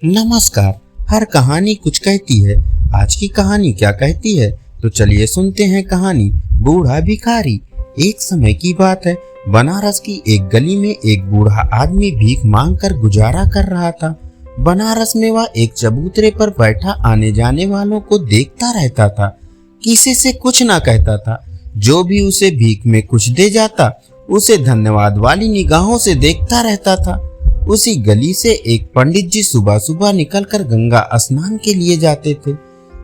नमस्कार। हर कहानी कुछ कहती है। आज की कहानी क्या कहती है, तो चलिए सुनते हैं कहानी बूढ़ा भिखारी। एक समय की बात है, बनारस की एक गली में एक बूढ़ा आदमी भीख मांगकर गुजारा कर रहा था। बनारस में वह एक चबूतरे पर बैठा आने जाने वालों को देखता रहता था, किसी से कुछ ना कहता था। जो भी उसे भीख में कुछ दे जाता, उसे धन्यवाद वाली निगाहों से देखता रहता था। उसी गली से एक पंडित जी सुबह सुबह निकलकर गंगा स्नान के लिए जाते थे।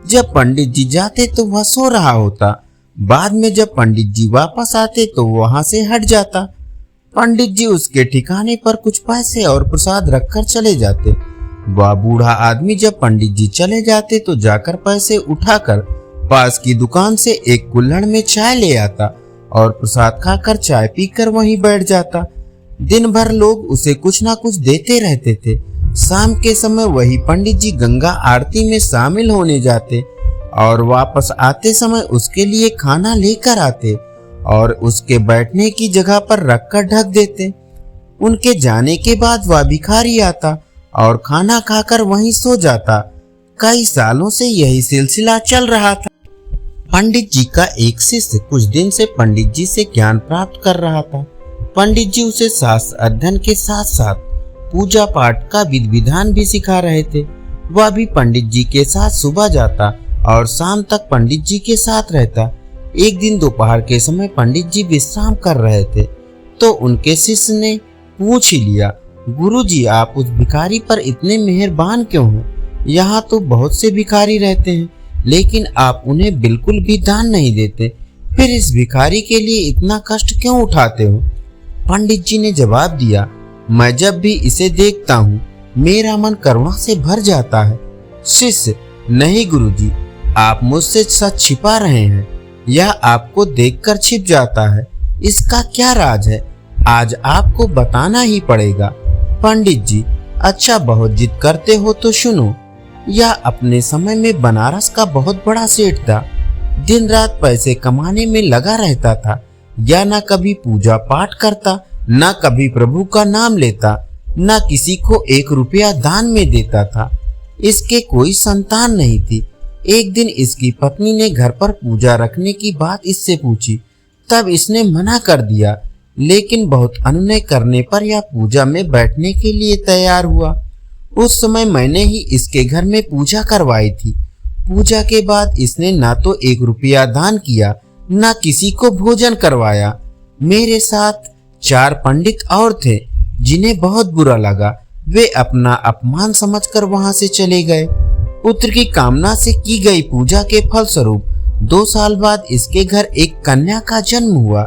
जब पंडित जी जाते तो वह सो रहा होता। बाद में जब पंडित जी वापस आते तो वहां से हट जाता। पंडित जी उसके ठिकाने पर कुछ पैसे और प्रसाद रखकर चले जाते। वह बूढ़ा आदमी जब पंडित जी चले जाते तो जाकर पैसे उठाकर पास की दुकान से एक कुल्हड़ में चाय ले आता और प्रसाद खाकर चाय पीकर वहीं बैठ जाता। दिन भर लोग उसे कुछ ना कुछ देते रहते थे। शाम के समय वही पंडित जी गंगा आरती में शामिल होने जाते और वापस आते समय उसके लिए खाना लेकर आते और उसके बैठने की जगह पर रखकर ढक देते। उनके जाने के बाद वह भिखारी आता और खाना खाकर वहीं सो जाता। कई सालों से यही सिलसिला चल रहा था। पंडित जी का एक शिष्य कुछ दिन से पंडित जी से ज्ञान प्राप्त कर रहा था। पंडित जी उसे शास्त्र अध्ययन के साथ साथ पूजा पाठ का विधि विधान भी सिखा रहे थे। वह भी पंडित जी के साथ सुबह जाता और शाम तक पंडित जी के साथ रहता। एक दिन दोपहर के समय पंडित जी विश्राम कर रहे थे तो उनके शिष्य ने पूछ ही लिया, गुरुजी, आप उस भिखारी पर इतने मेहरबान क्यों हैं? यहाँ तो बहुत से भिखारी रहते हैं, लेकिन आप उन्हें बिल्कुल भी दान नहीं देते। फिर इस भिखारी के लिए इतना कष्ट क्यों उठाते हो? पंडित जी ने जवाब दिया, मैं जब भी इसे देखता हूँ मेरा मन करुणा से भर जाता है। शिष्य, नहीं गुरुजी, आप मुझसे सच छिपा रहे हैं। यह आपको देखकर छिप जाता है। इसका क्या राज है? आज आपको बताना ही पड़ेगा। पंडित जी, अच्छा, बहुत जिद करते हो तो सुनो। यह अपने समय में बनारस का बहुत बड़ा सेठ था। दिन रात पैसे कमाने में लगा रहता था। या न कभी पूजा पाठ करता, न कभी प्रभु का नाम लेता, न किसी को 1 रुपया दान में देता था। इसके कोई संतान नहीं थी। एक दिन इसकी पत्नी ने घर पर पूजा रखने की बात इससे पूछी, तब इसने मना कर दिया, लेकिन बहुत अनुनय करने पर यह पूजा में बैठने के लिए तैयार हुआ। उस समय मैंने ही इसके घर में पूजा करवाई थी। पूजा के बाद इसने ना तो 1 रुपया दान किया, न किसी को भोजन करवाया। मेरे साथ 4 पंडित और थे, जिन्हें बहुत बुरा लगा। वे अपना अपमान समझकर वहां से चले गए। पुत्र की कामना से की गई पूजा के फलस्वरूप 2 साल बाद इसके घर एक कन्या का जन्म हुआ।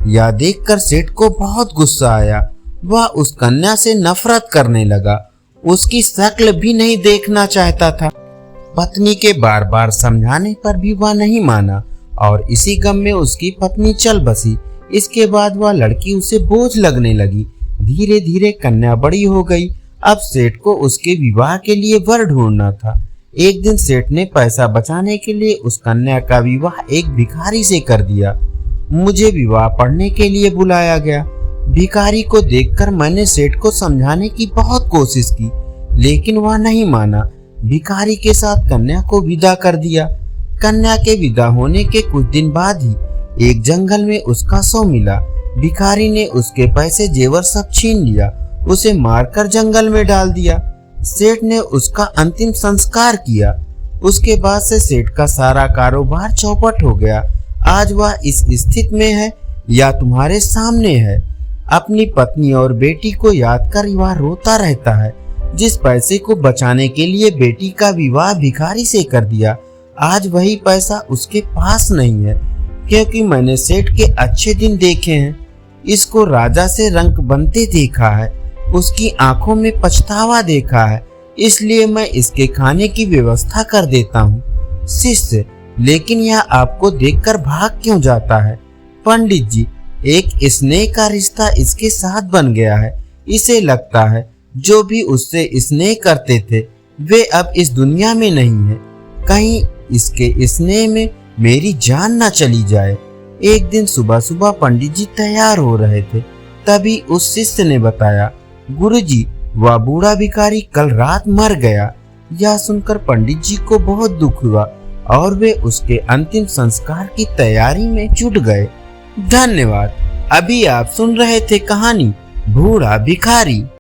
यह देखकर सेठ को बहुत गुस्सा आया। वह उस कन्या से नफरत करने लगा। उसकी शक्ल भी नहीं देखना चाहता था। पत्नी के बार बार समझाने पर भी वह नहीं माना और इसी गम में उसकी पत्नी चल बसी। इसके बाद वह लड़की उसे बोझ लगने लगी। धीरे धीरे कन्या बड़ी हो गई। अब सेठ को उसके विवाह के लिए वर ढूंढना था। एक दिन सेठ ने पैसा बचाने के लिए उस कन्या का विवाह एक भिखारी से कर दिया। मुझे विवाह पढ़ने के लिए बुलाया गया। भिखारी को देखकर मैंने सेठ को समझाने की बहुत कोशिश की, लेकिन वह नहीं माना। भिखारी के साथ कन्या को विदा कर दिया। कन्या के विदा होने के कुछ दिन बाद ही एक जंगल में उसका शव मिला। भिखारी ने उसके पैसे जेवर सब छीन लिया, उसे मारकर जंगल में डाल दिया। सेठ ने उसका अंतिम संस्कार किया। उसके बाद से सेठ का सारा कारोबार चौपट हो गया। आज वह इस स्थिति में है या तुम्हारे सामने है। अपनी पत्नी और बेटी को याद कर वह रोता रहता है। जिस पैसे को बचाने के लिए बेटी का विवाह भिखारी से कर दिया, आज वही पैसा उसके पास नहीं है, क्योंकि मैंने सेठ के अच्छे दिन देखे हैं। इसको राजा से रंक बनते देखा है, उसकी आंखों में पछतावा देखा है, इसलिए मैं इसके खाने की व्यवस्था कर देता हूँ। शिष्य, लेकिन यह आपको देखकर भाग क्यों जाता है? पंडित जी, एक स्नेह का रिश्ता इसके साथ बन गया है। इसे लगता है जो भी उससे स्नेह करते थे वे अब इस दुनिया में नहीं है। कहीं इसके स्नेह में मेरी जान न चली जाए। एक दिन सुबह सुबह पंडित जी तैयार हो रहे थे, तभी उस शिष्य ने बताया, गुरुजी, वह बूढ़ा भिखारी कल रात मर गया। यह सुनकर पंडित जी को बहुत दुख हुआ और वे उसके अंतिम संस्कार की तैयारी में जुट गए। धन्यवाद। अभी आप सुन रहे थे कहानी बूढ़ा भिखारी।